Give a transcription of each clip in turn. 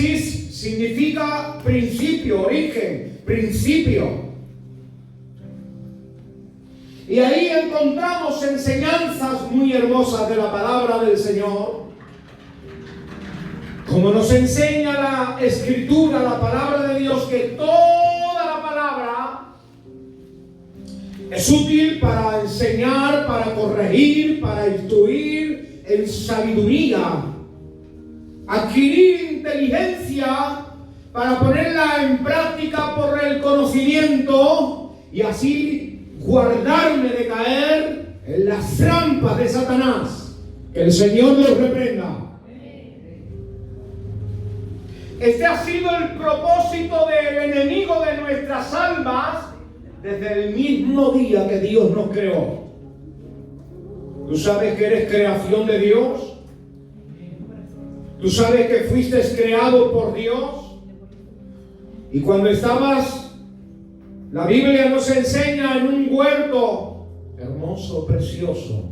Génesis significa principio, origen, principio. Y ahí encontramos enseñanzas muy hermosas de la palabra del Señor. Como nos enseña la Escritura, la palabra de Dios, que toda la palabra es útil para enseñar, para corregir, para instruir en sabiduría, adquirir inteligencia para ponerla en práctica por el conocimiento y así guardarme de caer en las trampas de Satanás. Que el Señor los reprenda. Este ha sido el propósito del enemigo de nuestras almas desde el mismo día que Dios nos creó. ¿Tú sabes que eres creación de Dios? ¿Tú sabes que fuiste creado por Dios? Y cuando estabas, la Biblia nos enseña en un huerto hermoso, precioso.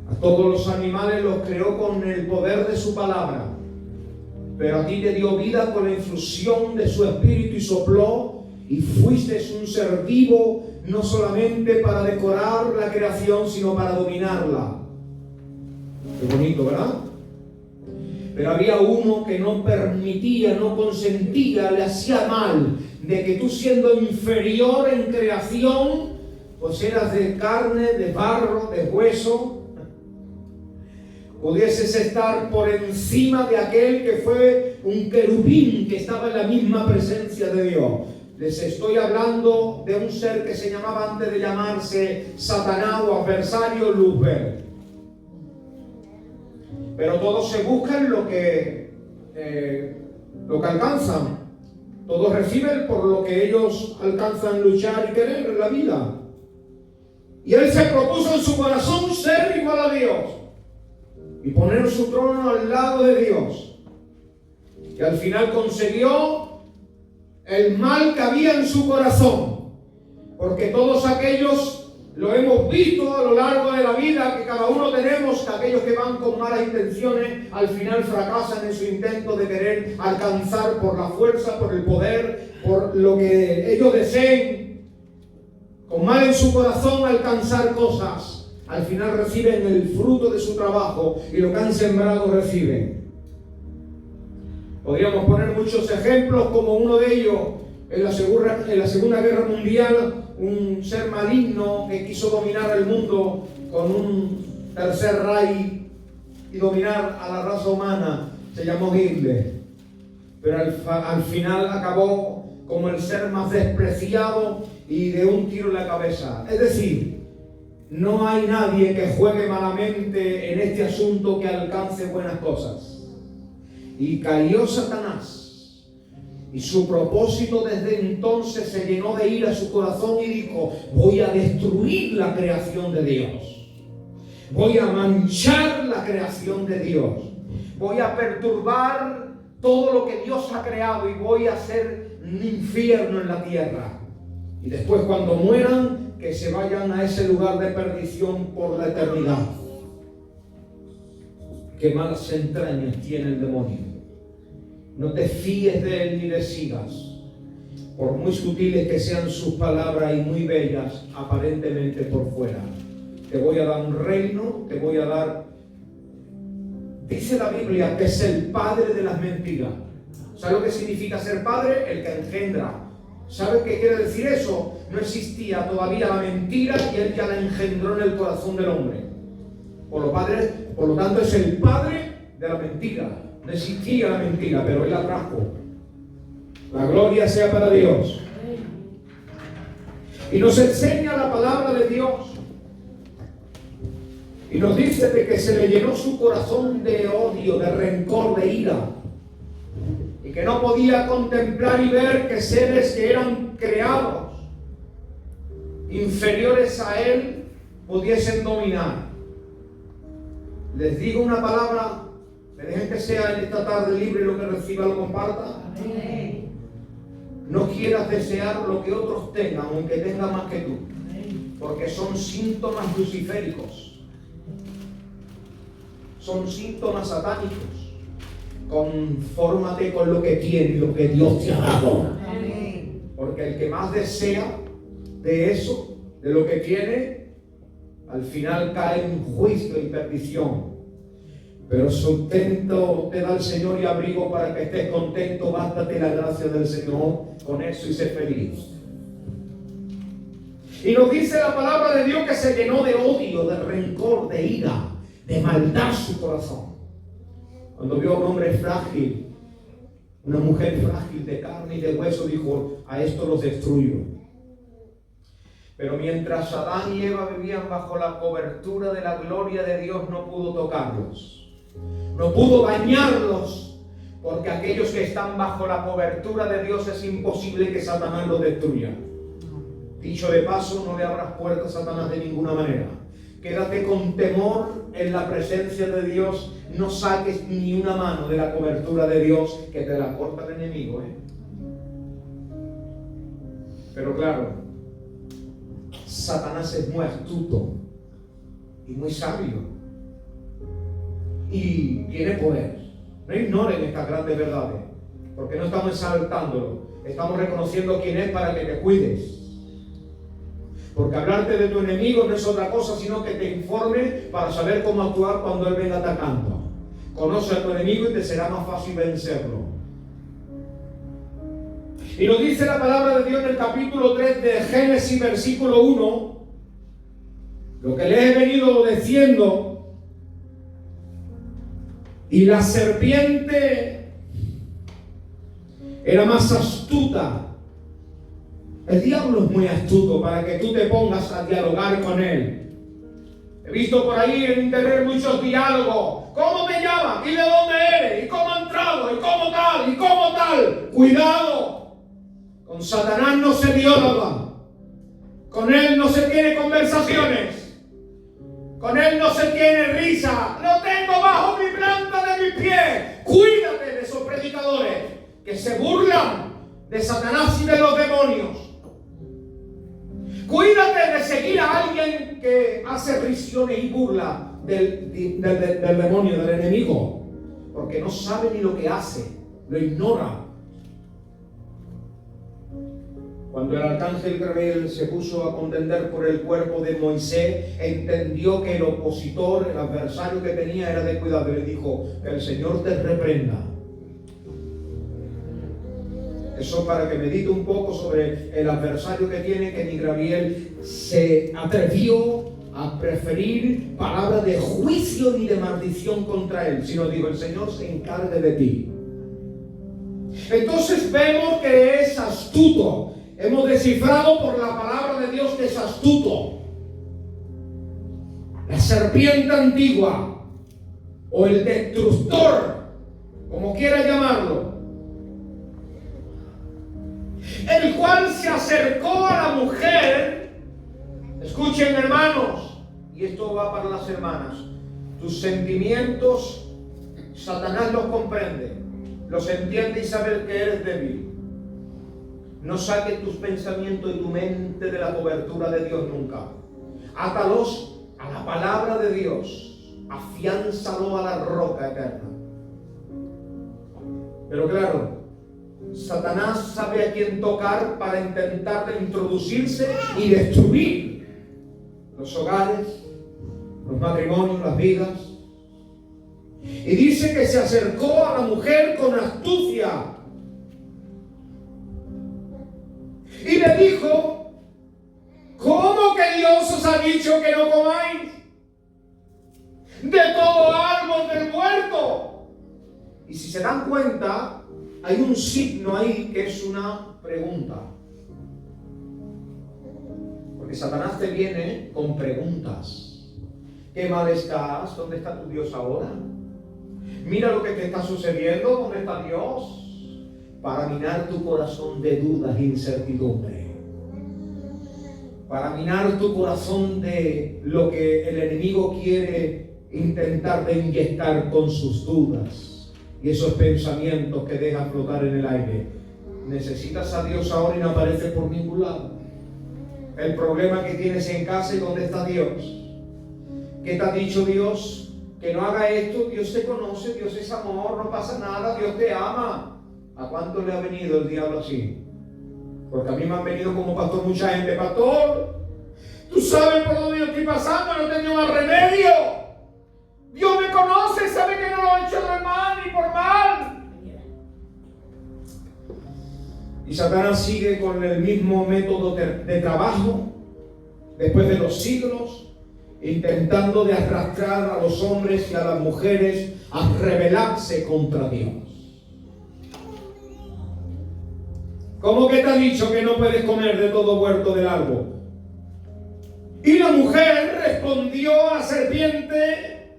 A todos los animales los creó con el poder de su palabra. Pero a ti te dio vida con la infusión de su espíritu y sopló, y fuiste un ser vivo, no solamente para decorar la creación, sino para dominarla. Qué bonito, ¿verdad? Pero había uno que no permitía, no consentía, le hacía mal, de que tú, siendo inferior en creación, pues eras de carne, de barro, de hueso, pudieses estar por encima de aquel que fue un querubín que estaba en la misma presencia de Dios. Les estoy hablando de un ser que se llamaba, antes de llamarse Satanás o adversario, Lucifer. Pero todos se buscan lo que alcanzan. Todos reciben por lo que ellos alcanzan luchar y querer en la vida. Y él se propuso en su corazón ser igual a Dios y poner su trono al lado de Dios. Y al final consiguió el mal que había en su corazón. Porque todos aquellos lo hemos visto a lo largo de la vida, que cada uno tenemos, que aquellos que van con malas intenciones al final fracasan en su intento de querer alcanzar por la fuerza, por el poder, por lo que ellos deseen, con mal en su corazón alcanzar cosas. Al final reciben el fruto de su trabajo y lo que han sembrado reciben. Podríamos poner muchos ejemplos, como uno de ellos en la Segunda Guerra Mundial, un ser maligno que quiso dominar el mundo con un tercer Reich y dominar a la raza humana, se llamó Hitler. Pero al final acabó como el ser más despreciado y de un tiro en la cabeza. Es decir, no hay nadie que juegue malamente en este asunto que alcance buenas cosas. Y cayó Satanás. Y su propósito desde entonces se llenó de ira su corazón y dijo: voy a destruir la creación de Dios. Voy a manchar la creación de Dios. Voy a perturbar todo lo que Dios ha creado y voy a hacer un infierno en la tierra. Y después, cuando mueran, que se vayan a ese lugar de perdición por la eternidad. Qué malas entrañas tiene el demonio. No te fíes de él ni le sigas, por muy sutiles que sean sus palabras y muy bellas aparentemente por fuera. Te voy a dar un reino, te voy a dar... Dice la Biblia que es el padre de las mentiras. ¿Sabe lo que significa ser padre? El que engendra. ¿Sabe qué quiere decir eso? No existía todavía la mentira y él ya la engendró en el corazón del hombre. Por lo tanto es el padre de la mentira. No existía la mentira, pero él la trajo. La gloria sea para Dios. Y nos enseña la palabra de Dios. Y nos dice de que se le llenó su corazón de odio, de rencor, de ira. Y que no podía contemplar y ver que seres que eran creados, inferiores a él, pudiesen dominar. Les digo una palabra. ¿Me dejen que sea en esta tarde libre lo que reciba lo comparta? Amén. No quieras desear lo que otros tengan, aunque tengan más que tú. Porque son síntomas luciféricos. Son síntomas satánicos. Confórmate con lo que tienes, lo que Dios te ha dado. Amén. Porque el que más desea de eso, de lo que tiene, al final cae en juicio y perdición. Pero sustento te da el Señor y abrigo para que estés contento. Bástate la gracia del Señor con eso y sé feliz. Y nos dice la palabra de Dios que se llenó de odio, de rencor, de ira, de maldad su corazón. Cuando vio a un hombre frágil, una mujer frágil de carne y de hueso, dijo: a esto los destruyo. Pero mientras Adán y Eva vivían bajo la cobertura de la gloria de Dios, no pudo tocarlos, no pudo dañarlos, porque aquellos que están bajo la cobertura de Dios es imposible que Satanás los destruya. Dicho de paso, no le abras puertas a Satanás de ninguna manera. Quédate con temor en la presencia de Dios. No saques ni una mano de la cobertura de Dios, que te la corta el enemigo. Pero claro, Satanás es muy astuto y muy sabio. Y tiene poder. No ignoren estas grandes verdades, porque no estamos exaltándolo. Estamos reconociendo quién es para que te cuides. Porque hablarte de tu enemigo no es otra cosa sino que te informe para saber cómo actuar cuando él venga atacando. Conoce a tu enemigo y te será más fácil vencerlo. Y nos dice la palabra de Dios en el capítulo 3 de Génesis, versículo 1, lo que le he venido diciendo. Y la serpiente era más astuta. El diablo es muy astuto para que tú te pongas a dialogar con él. He visto por ahí en internet muchos diálogos. ¿Cómo me llamas? ¿Y de dónde eres? ¿Y cómo ha entrado? ¿Y cómo tal? ¿Y cómo tal? Cuidado. Con Satanás no se dialoga. Con él no se tiene conversaciones. Con él no se tiene risa. Lo tengo bajo mi planta de mis pies. Cuídate de esos predicadores que se burlan de Satanás y de los demonios. Cuídate de seguir a alguien que hace risiones y burla del demonio, del enemigo, porque no sabe ni lo que hace, lo ignora. Cuando el arcángel Gabriel se puso a contender por el cuerpo de Moisés, entendió que el opositor, el adversario que tenía era de cuidado, y le dijo: que el Señor te reprenda. Eso para que medite un poco sobre el adversario que tiene, que ni Gabriel se atrevió a preferir palabras de juicio ni de maldición contra él, sino dijo: el Señor se encargue de ti. Entonces vemos que es astuto. Hemos descifrado por la palabra de Dios que es astuto. La serpiente antigua, o el destructor, como quiera llamarlo, el cual se acercó a la mujer. Escuchen, hermanos, y esto va para las hermanas. Tus sentimientos, Satanás los comprende, los entiende y sabe que eres débil. No saques tus pensamientos y tu mente de la cobertura de Dios nunca. Átalos a la palabra de Dios, afiánzalo a la roca eterna. Pero claro, Satanás sabe a quién tocar para intentar introducirse y destruir los hogares, los matrimonios, las vidas. Y dice que se acercó a la mujer con astucia y le dijo: ¿cómo que Dios os ha dicho que no comáis de todo árbol del huerto? Y si se dan cuenta, hay un signo ahí que es una pregunta. Porque Satanás te viene con preguntas. ¿Qué mal estás? ¿Dónde está tu Dios ahora? Mira lo que te está sucediendo. ¿Dónde está Dios? Para minar tu corazón de dudas e incertidumbre. Para minar tu corazón de lo que el enemigo quiere intentar de inyectar con sus dudas y esos pensamientos que dejan flotar en el aire. Necesitas a Dios ahora y no aparece por ningún lado. El problema que tienes en casa y dónde está Dios. ¿Qué te ha dicho Dios? que no haga esto, Dios te conoce, Dios es amor, no pasa nada, Dios te ama. ¿A cuánto le ha venido el diablo así? Porque a mí me han venido como pastor mucha gente. Pastor, tú sabes por dónde yo estoy pasando, no tengo más remedio. Dios me conoce, sabe que no lo he hecho de mal ni por mal. Y Satanás sigue con el mismo método de trabajo después de los siglos, intentando de arrastrar a los hombres y a las mujeres a rebelarse contra Dios. ¿Cómo que te ha dicho que no puedes comer de todo huerto del árbol? Y la mujer respondió a la serpiente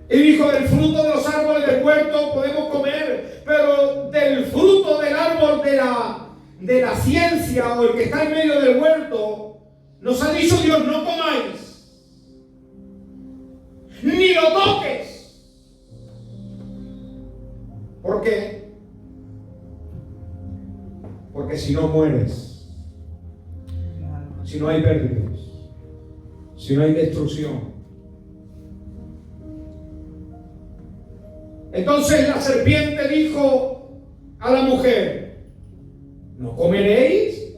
y dijo: del fruto de los árboles del huerto podemos comer, pero del fruto del árbol de la ciencia, o el que está en medio del huerto, nos ha dicho Dios: no comáis, ni lo toques. ¿Por qué? Porque si no mueres, si no hay pérdidas, si no hay destrucción. Entonces la serpiente dijo a la mujer: ¿no comeréis?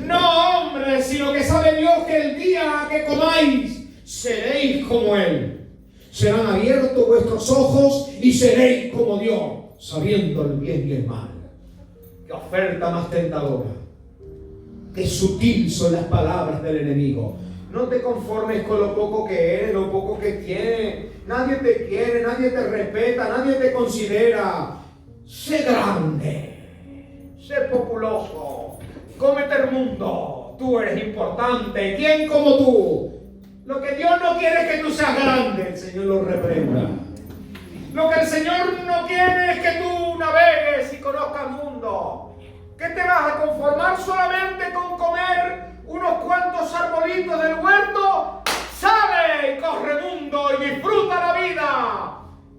No, hombre, sino que sabe Dios que el día que comáis seréis como Él. Serán abiertos vuestros ojos y seréis como Dios, sabiendo el bien y el mal. Qué oferta más tentadora. Qué sutil son las palabras del enemigo. No te conformes con lo poco que eres, lo poco que tienes. Nadie te quiere, nadie te respeta, nadie te considera. Sé grande, sé populoso, cómete el mundo. Tú eres importante. ¿Quién como tú? Lo que Dios no quiere es que tú seas grande. El Señor lo reprenda. Lo que el Señor no quiere es que tú navegues y conozcas el mundo. ¿Qué te vas a conformar solamente con comer unos cuantos arbolitos del huerto? ¡Sale y corre mundo y disfruta la vida!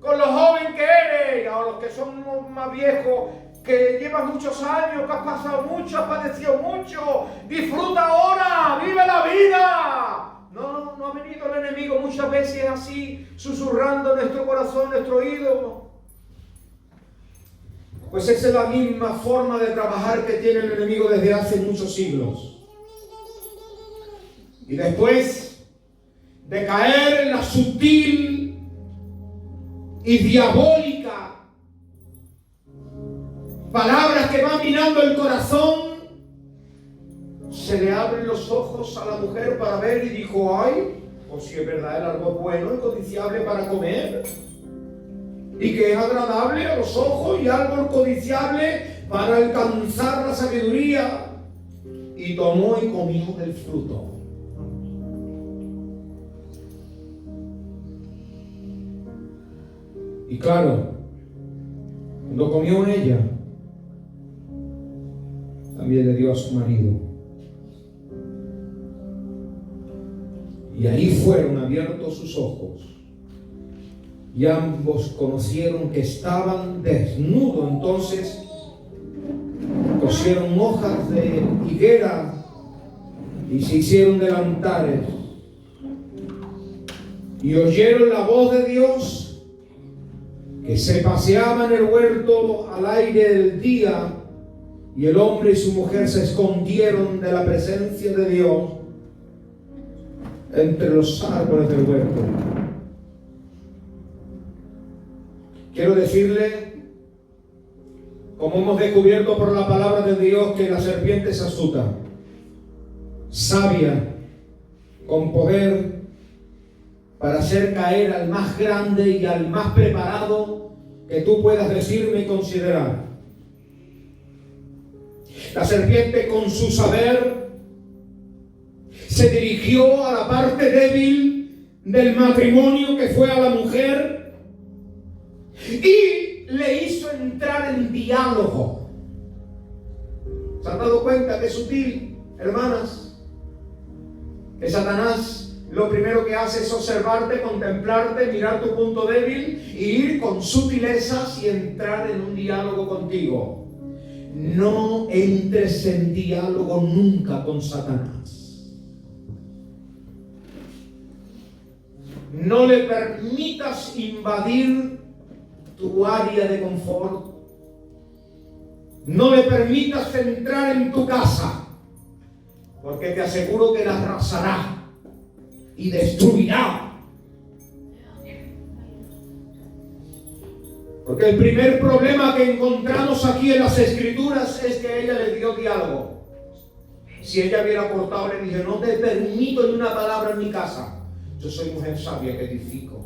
Con lo joven que eres, o los que son más viejos, que llevas muchos años, que has pasado mucho, has padecido mucho. Disfruta ahora, vive la vida. No ha venido el enemigo muchas veces así, susurrando en nuestro corazón, en nuestro oído. Pues esa es la misma forma de trabajar que tiene el enemigo desde hace muchos siglos. Y después de caer en la sutil y diabólica palabras que van minando el corazón, se le abren los ojos a la mujer para ver y dijo: ay, pues si es verdad, el árbol bueno y codiciable para comer, y que es agradable a los ojos y árbol codiciable para alcanzar la sabiduría. Y tomó y comió del fruto. Y claro, cuando comió ella, también le dio a su marido. Y ahí fueron abiertos sus ojos. Y ambos conocieron que estaban desnudos. Entonces cosieron hojas de higuera y se hicieron delantares. Y oyeron la voz de Dios que se paseaba en el huerto al aire del día. Y el hombre y su mujer se escondieron de la presencia de Dios entre los árboles del huerto. Quiero decirle, como hemos descubierto por la palabra de Dios, que la serpiente es astuta, sabia, con poder para hacer caer al más grande y al más preparado que tú puedas decirme y considerar. La serpiente, con su saber, se dirigió a la parte débil del matrimonio, que fue a la mujer, y le hizo entrar en diálogo. ¿Se han dado cuenta qué sutil, hermanas? Que Satanás lo primero que hace es observarte, contemplarte, mirar tu punto débil y ir con sutilezas y entrar en un diálogo contigo. No entres en diálogo nunca con Satanás. No le permitas invadir tu área de confort. No le permitas entrar en tu casa, porque te aseguro que la arrasará y destruirá. Porque el primer problema que encontramos aquí en las Escrituras es que ella le dio diálogo. Si ella hubiera cortado, le dije: no te permito ni una palabra en mi casa. Yo soy mujer sabia que edifico.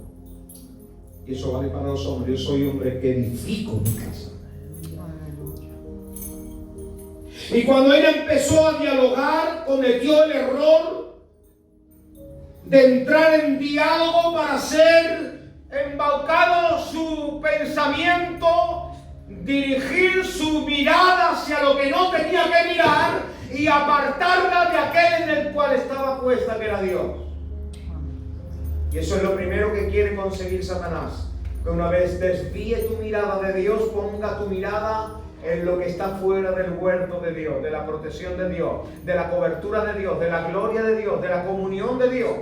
Y eso vale para los hombres. Yo soy hombre que edifico mi casa. Y cuando ella empezó a dialogar, cometió el error de entrar en diálogo para ser embaucado su pensamiento, dirigir su mirada hacia lo que no tenía que mirar y apartarla de aquel en el cual estaba puesta, que era Dios. Y eso es lo primero que quiere conseguir Satanás, que una vez desvíe tu mirada de Dios, ponga tu mirada en lo que está fuera del huerto de Dios, de la protección de Dios, de la cobertura de Dios, de la gloria de Dios, de la comunión de Dios.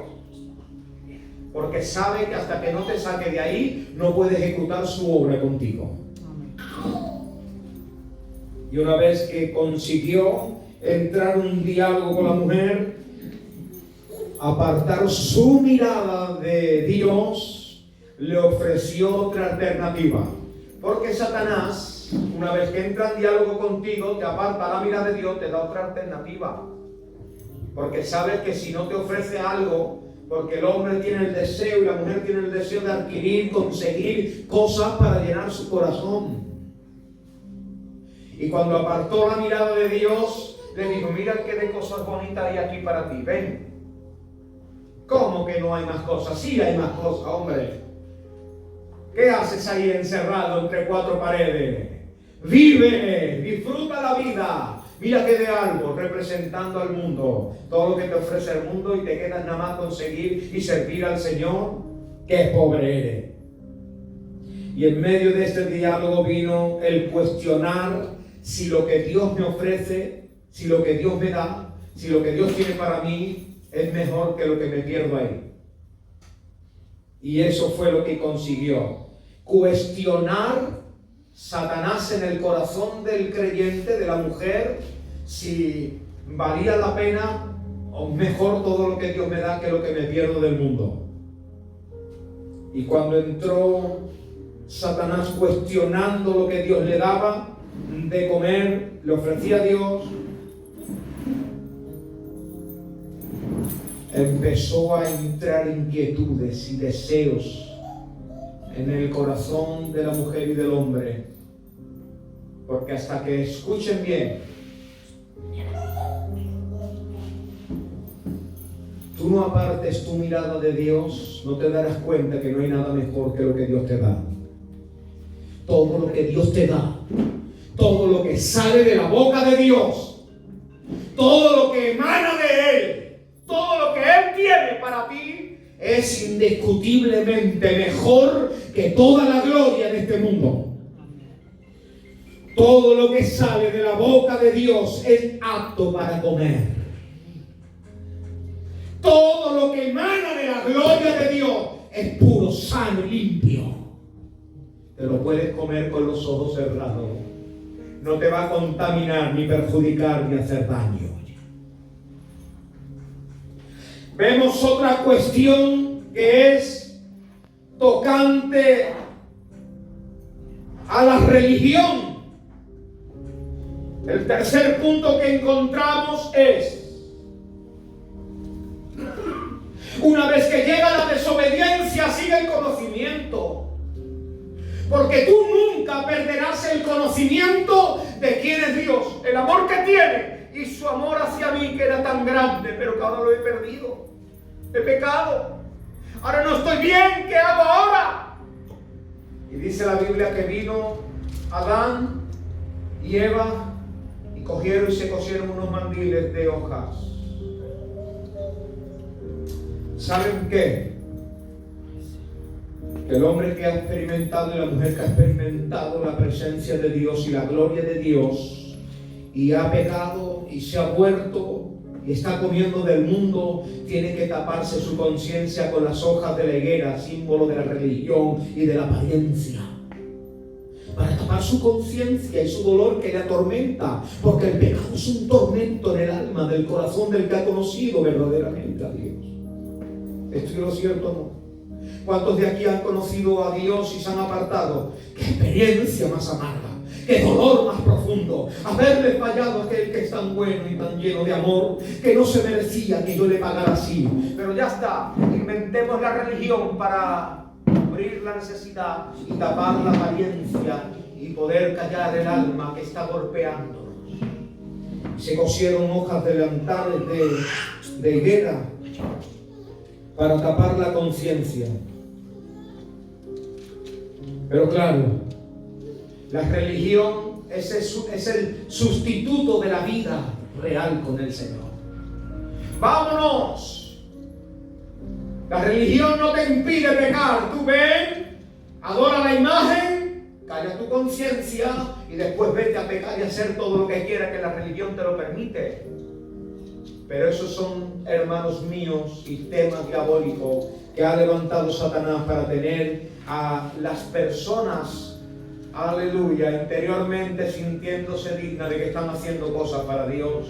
Porque sabe que hasta que no te saque de ahí, no puede ejecutar su obra contigo. Y una vez que consiguió entrar en un diálogo con la mujer, apartar su mirada de Dios, le ofreció otra alternativa. Porque Satanás, una vez que entra en diálogo contigo, te aparta la mirada de Dios, te da otra alternativa. Porque sabe que si no te ofrece algo, porque el hombre tiene el deseo y la mujer tiene el deseo de adquirir, conseguir cosas para llenar su corazón. Y cuando apartó la mirada de Dios, le dijo: mira qué de cosas bonitas hay aquí para ti, ven. ¿Cómo que no hay más cosas? Sí hay más cosas, hombre. ¿Qué haces ahí encerrado entre cuatro paredes? Vive, disfruta la vida. Mira que de algo representando al mundo, todo lo que te ofrece el mundo, y te queda nada más conseguir y servir al Señor. ¡Qué pobre eres! Y en medio de este diálogo vino el cuestionar si lo que Dios me ofrece, si lo que Dios me da, si lo que Dios tiene para mí es mejor que lo que me pierdo ahí. Y eso fue lo que consiguió. Cuestionar Satanás en el corazón del creyente, de la mujer, si valía la pena o mejor todo lo que Dios me da que lo que me pierdo del mundo. Y cuando entró Satanás cuestionando lo que Dios le daba de comer, le ofrecía a Dios, empezó a entrar inquietudes y deseos en el corazón de la mujer y del hombre. Porque hasta que escuchen bien, tú no apartes tu mirada de Dios, no te darás cuenta que no hay nada mejor que lo que Dios te da. Todo lo que Dios te da, todo lo que sale de la boca de Dios, todo lo que emana de Él, todo lo que Él tiene para ti, es indiscutiblemente mejor que toda la gloria de este mundo. Todo lo que sale de la boca de Dios es apto para comer. Todo lo que emana de la gloria de Dios es puro, sano y limpio. Te lo puedes comer con los ojos cerrados. No te va a contaminar, ni perjudicar, ni hacer daño. Vemos otra cuestión que es tocante a la religión. El tercer punto que encontramos es: una vez que llega la desobediencia, sigue el conocimiento. Porque tú nunca perderás el conocimiento de quién es Dios, el amor que tiene y su amor hacia mí, que era tan grande, pero que ahora lo he perdido. He pecado. Ahora no estoy bien. ¿Qué hago ahora? Y dice la Biblia que vino Adán y Eva y cogieron y se cosieron unos mandiles de hojas. ¿Saben qué? El hombre que ha experimentado y la mujer que ha experimentado la presencia de Dios y la gloria de Dios y ha pecado y se ha vuelto y está comiendo del mundo, tiene que taparse su conciencia con las hojas de la higuera, símbolo de la religión y de la apariencia, para tapar su conciencia y su dolor que le atormenta, porque el pecado es un tormento en el alma, del corazón del que ha conocido verdaderamente a Dios. ¿Estoy lo cierto o no? ¿Cuántos de aquí han conocido a Dios y se han apartado? ¡Qué experiencia más amarga! ¡Qué dolor más profundo! Haberle fallado a aquel que es tan bueno y tan lleno de amor, que no se merecía que yo le pagara así. Pero ya está, inventemos la religión para cubrir la necesidad y tapar la apariencia y poder callar el alma que está golpeándonos. Se cosieron hojas de delantales de higuera para tapar la conciencia. Pero claro, la religión es el sustituto de la vida real con el Señor. ¡Vámonos! La religión no te impide pecar. Tú ven, adora la imagen, calla tu conciencia y después vete a pecar y hacer todo lo que quiera, que la religión te lo permite. Pero esos son, hermanos míos, sistemas diabólicos que ha levantado Satanás para tener a las personas, aleluya, interiormente sintiéndose dignas de que están haciendo cosas para Dios.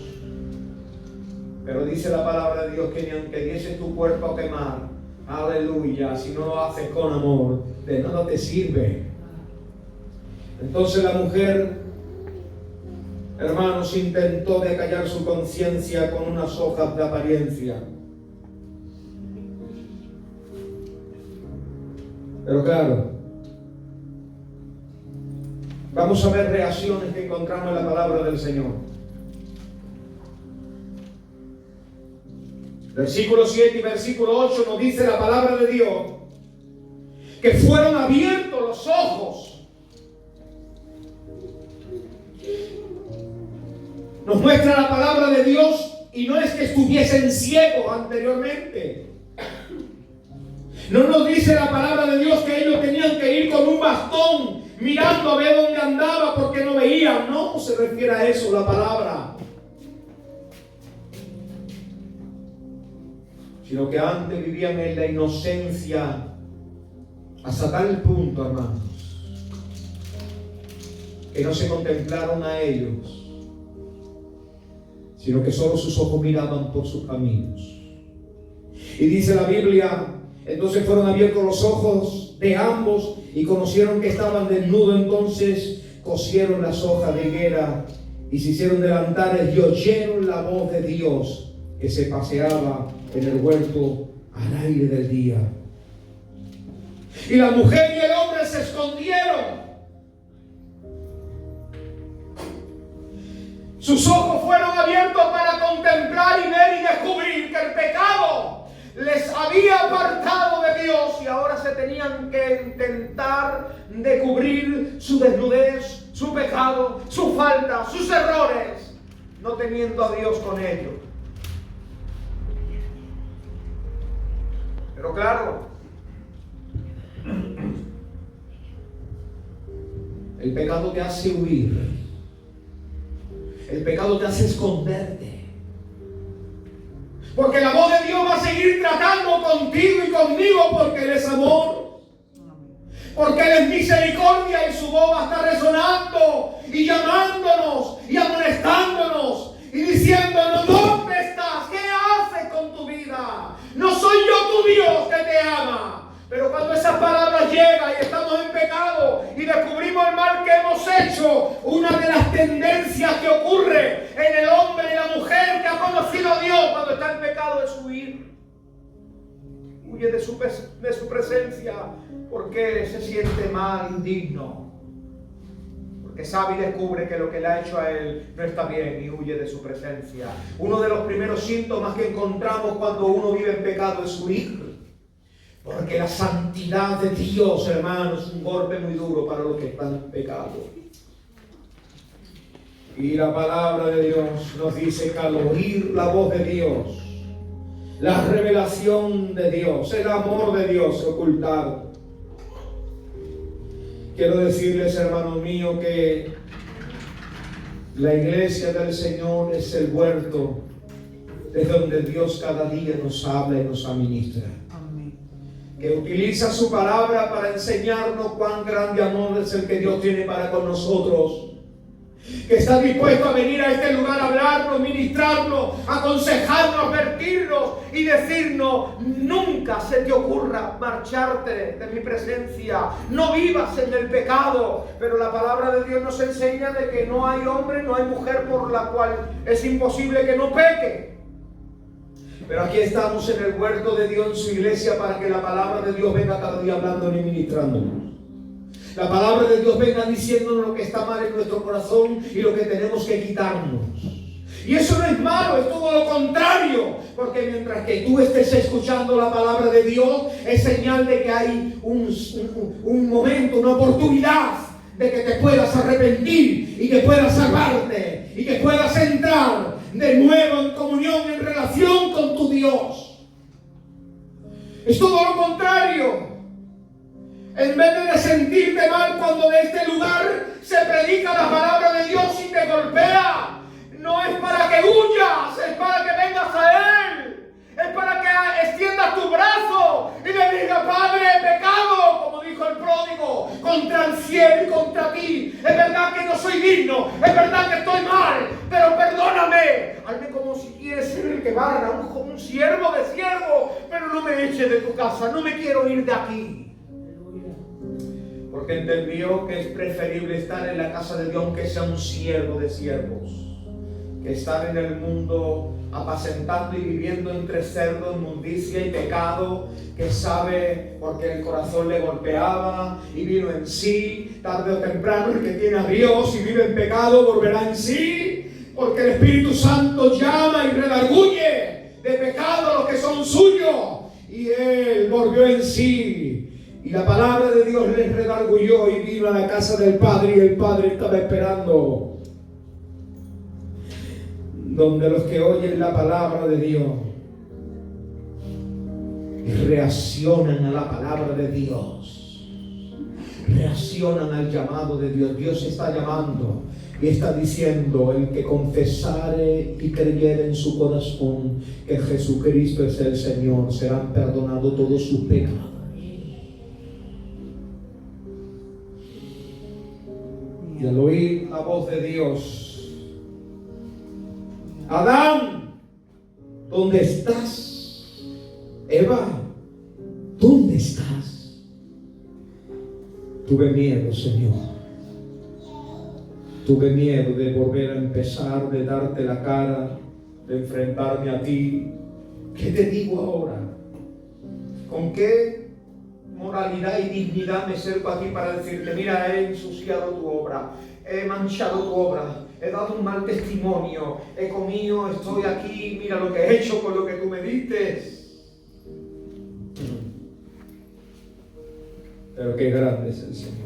Pero dice la palabra de Dios que ni aunque dieses tu cuerpo a quemar, aleluya, si no lo haces con amor, de nada te sirve. Entonces la mujer, hermanos, intentó de callar su conciencia con unas hojas de apariencia. Pero claro, vamos a ver reacciones que encontramos en la palabra del Señor. Versículo 7 y versículo 8 nos dice la palabra de Dios que fueron abiertos los ojos. Nos muestra la palabra de Dios y no es que estuviesen ciegos anteriormente. No nos dice la palabra de Dios que ellos tenían que ir con un bastón mirando a ver dónde andaba porque no veían. No se refiere a eso la palabra. Sino que antes vivían en la inocencia hasta tal punto, hermanos, que no se contemplaron a ellos, sino que solo sus ojos miraban por sus caminos. Y dice la Biblia, entonces fueron abiertos los ojos de ambos y conocieron que estaban desnudos. Entonces cosieron las hojas de higuera y se hicieron delantares y oyeron la voz de Dios que se paseaba en el huerto al aire del día. Y la mujer y el hombre se escondieron. Sus ojos fueron abiertos para contemplar y ver y descubrir que el pecado les había apartado de Dios y ahora se tenían que intentar de cubrir su desnudez, su pecado, su falta, sus errores, no teniendo a Dios con ellos. Pero claro, el pecado te hace huir. El pecado te hace esconderte. Porque la voz de Dios va a seguir tratando contigo y conmigo porque Él es amor. Porque Él es misericordia y su voz va a estar resonando y llamándonos y amonestándonos y diciéndonos: ¿dónde estás? ¿Qué haces con tu vida? No soy yo tu Dios que te ama. Pero cuando esas palabras llegan y estamos en pecado y descubrimos el mal que hemos hecho, una de las tendencias que ocurre en el hombre y la mujer que ha conocido a Dios cuando está en pecado es huir. Huye de su presencia porque se siente mal, indigno. Porque sabe y descubre que lo que le ha hecho a él no está bien y huye de su presencia. Uno de los primeros síntomas que encontramos cuando uno vive en pecado es huir. Porque la santidad de Dios, hermanos, es un golpe muy duro para los que están en pecado. Y la palabra de Dios nos dice que al oír la voz de Dios, la revelación de Dios, el amor de Dios ocultado. Quiero decirles, hermanos míos, que la iglesia del Señor es el huerto desde donde Dios cada día nos habla y nos administra. Amén. Que utiliza su palabra para enseñarnos cuán grande amor es el que Dios tiene para con nosotros. Que está dispuesto a venir a este lugar a hablarnos, ministrarnos, aconsejarnos, advertirnos y decirnos: nunca se te ocurra marcharte de mi presencia, no vivas en el pecado. Pero la palabra de Dios nos enseña de que no hay hombre, no hay mujer por la cual es imposible que no peque. Pero aquí estamos en el huerto de Dios, en su iglesia, para que la palabra de Dios venga cada día hablándonos y ministrándonos. La palabra de Dios venga diciéndonos lo que está mal en nuestro corazón y lo que tenemos que quitarnos. Y eso no es malo, es todo lo contrario. Porque mientras que tú estés escuchando la palabra de Dios, es señal de que hay un momento, una oportunidad de que te puedas arrepentir y que puedas salvarte y que puedas entrar de nuevo en comunión, en relación con tu Dios. Es todo lo contrario. En vez de sentirte mal cuando de este lugar se predica la palabra de Dios y te golpea, no es para que huyas, es para que vengas a Él. Es para que extiendas tu brazo y le digas: Padre, he pecado, como dijo el pródigo, contra el cielo y contra ti. Es verdad que no soy digno, es verdad que estoy mal, pero perdóname. Hazme como si quieres ser el que barra, como un siervo de siervo, pero no me eches de tu casa, no me quiero ir de aquí. Porque entendió que es preferible estar en la casa de Dios que sea un siervo de siervos, que estar en el mundo apacentando y viviendo entre cerdo, inmundicia y pecado, que sabe porque el corazón le golpeaba y vino en sí. Tarde o temprano el que tiene a Dios y vive en pecado volverá en sí, porque el Espíritu Santo llama y redarguye de pecado a los que son suyos, y Él volvió en sí. Y la palabra de Dios les redarguyó y vino a la casa del Padre, y el Padre estaba esperando. Donde los que oyen la palabra de Dios y reaccionan a la palabra de Dios, reaccionan al llamado de Dios. Dios está llamando y está diciendo: el que confesare y creyere en su corazón que Jesucristo es el Señor, serán perdonados todos sus pecados. Y al oír la voz de Dios: Adán, ¿dónde estás? Eva, ¿dónde estás? Tuve miedo, Señor. Tuve miedo de volver a empezar, de darte la cara, de enfrentarme a ti. ¿Qué te digo ahora? ¿Con qué moralidad y dignidad me acerco a ti para decirte: mira, he ensuciado tu obra, he manchado tu obra, he dado un mal testimonio, he comido, estoy aquí, mira lo que he hecho con lo que tú me diste? Pero qué grande es el Señor.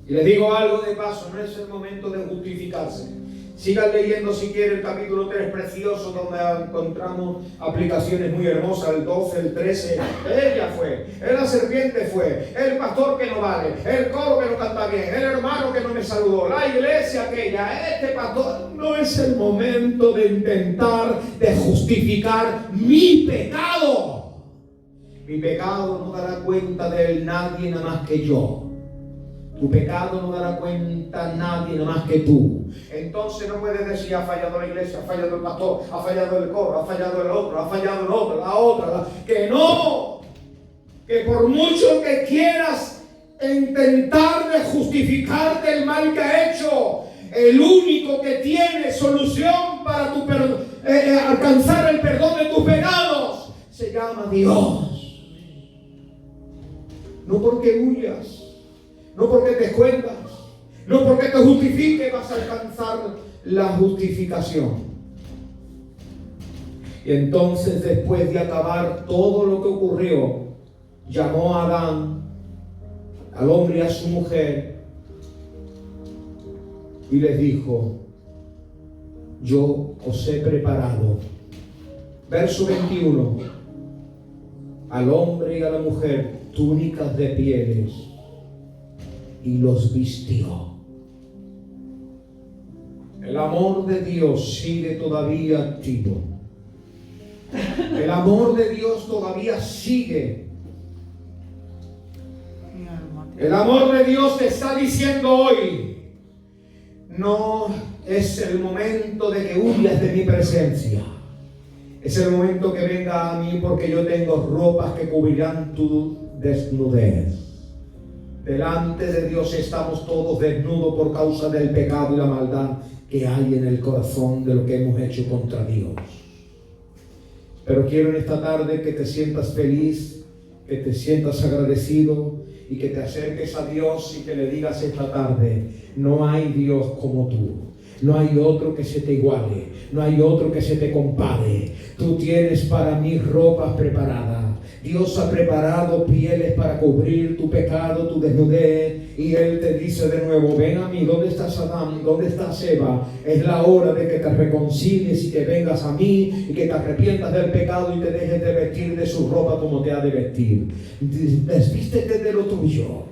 Y les digo algo de paso: no es el momento de justificarse. Sigan leyendo si quieren el capítulo 3, precioso, donde encontramos aplicaciones muy hermosas, el 12, el 13. Ella fue, la serpiente fue, el pastor que no vale, el coro que no canta bien, el hermano que no me saludó, la iglesia aquella, este pastor. No es el momento de intentar de justificar mi pecado. Mi pecado no dará cuenta de él nadie nada más que yo. Tu pecado no dará cuenta a nadie nada más que tú. Entonces no puedes decir: ha fallado la iglesia, ha fallado el pastor, ha fallado el coro, ha fallado el otro, ha fallado el otro, la otra. Que no. Que por mucho que quieras intentar de justificarte el mal que ha hecho, el único que tiene solución para alcanzar el perdón de tus pecados se llama Dios. No porque huyas, no porque te escondas, no porque te justifiques vas a alcanzar la justificación. Y entonces, después de acabar todo lo que ocurrió, llamó a Adán, al hombre y a su mujer, y les dijo: yo os he preparado, verso 21, al hombre y a la mujer túnicas de pieles, y los vistió. El amor de Dios sigue todavía activo. El amor de Dios todavía sigue. El amor de Dios te está diciendo hoy: no es el momento de que huyas de mi presencia. Es el momento que venga a mí, porque yo tengo ropas que cubrirán tu desnudez. Delante de Dios estamos todos desnudos por causa del pecado y la maldad que hay en el corazón de lo que hemos hecho contra Dios. Pero quiero en esta tarde que te sientas feliz, que te sientas agradecido y que te acerques a Dios y que le digas esta tarde: no hay Dios como tú. No hay otro que se te iguale, no hay otro que se te compare. Tú tienes para mí ropas preparadas. Dios ha preparado pieles para cubrir tu pecado, tu desnudez. Y Él te dice de nuevo: ven a mí. ¿Dónde estás, Adán? ¿Dónde estás, Eva? Es la hora de que te reconcilies y que vengas a mí y que te arrepientas del pecado y te dejes de vestir de su ropa como te ha de vestir. Desvístete de lo tuyo.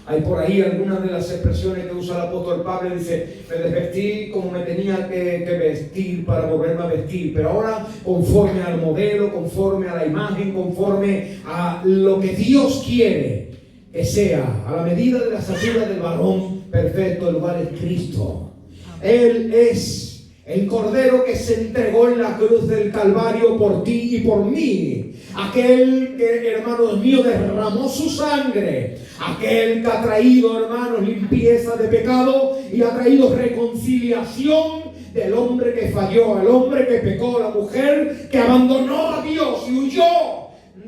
Hay por ahí algunas de las expresiones que usa el apóstol Pablo. Dice: me desvestí como me tenía que vestir para volverme a vestir, pero ahora conforme al modelo, conforme a la imagen, conforme a lo que Dios quiere que sea, a la medida de la estatura del varón perfecto, el cual es Cristo. Él es el Cordero que se entregó en la cruz del Calvario por ti y por mí. Aquel que, hermanos míos, derramó su sangre. Aquel que ha traído, hermanos, limpieza de pecado y ha traído reconciliación del hombre que falló, el hombre que pecó, la mujer que abandonó a Dios y huyó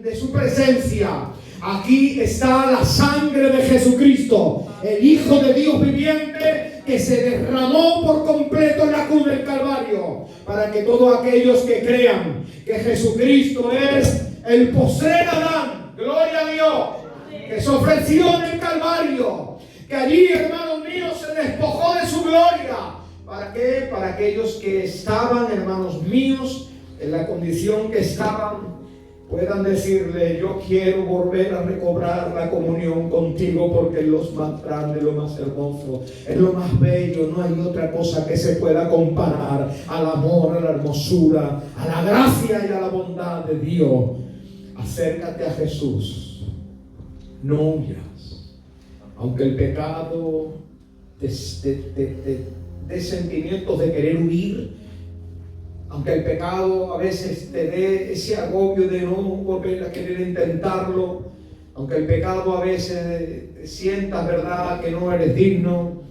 de su presencia. Aquí está la sangre de Jesucristo, el Hijo de Dios viviente, que se derramó por completo en la cruz del Calvario, para que todos aquellos que crean que Jesucristo es el postrer Adán, gloria a Dios, que se ofreció en el Calvario, que allí, hermanos míos, se despojó de su gloria. ¿Para qué? Para aquellos que estaban, hermanos míos, en la condición que estaban, puedan decirle: yo quiero volver a recobrar la comunión contigo, porque es lo más grande, lo más hermoso, es lo más bello. No hay otra cosa que se pueda comparar al amor, a la hermosura, a la gracia y a la bondad de Dios. Acércate a Jesús. No huyas. Aunque el pecado te dé sentimientos de querer huir, aunque el pecado a veces te dé ese agobio de no volver a querer intentarlo, aunque el pecado a veces sientas, verdad, que no eres digno,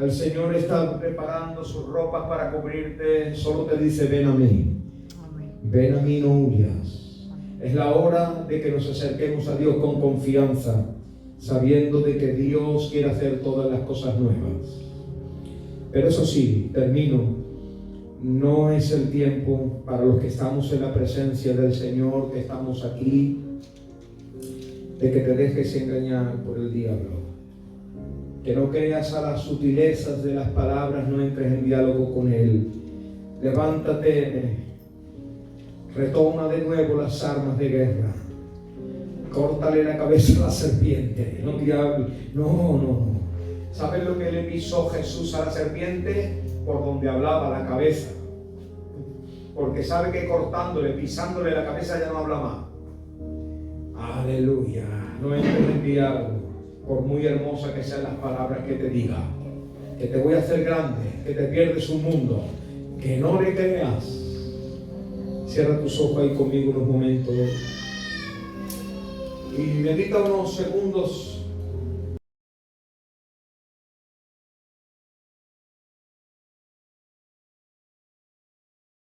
el Señor está preparando sus ropas para cubrirte. Solo te dice: ven a mí. Ven a mí, no huyas. Es la hora de que nos acerquemos a Dios con confianza, sabiendo de que Dios quiere hacer todas las cosas nuevas. Pero eso sí, termino. No es el tiempo para los que estamos en la presencia del Señor, que estamos aquí, de que te dejes engañar por el diablo. Que no creas a las sutilezas de las palabras, no entres en diálogo con Él. Levántate, retoma de nuevo las armas de guerra. Córtale la cabeza a la serpiente. No, diablo, no. ¿Sabes lo que le pisó Jesús a la serpiente? Por donde hablaba, la cabeza. Porque sabe que cortándole, pisándole la cabeza ya no habla más. Aleluya. No entres en diálogo, por muy hermosa que sean las palabras que te diga. Que te voy a hacer grande, que te pierdes un mundo. Que no le creas. Cierra tus ojos ahí conmigo unos momentos. Y medita unos segundos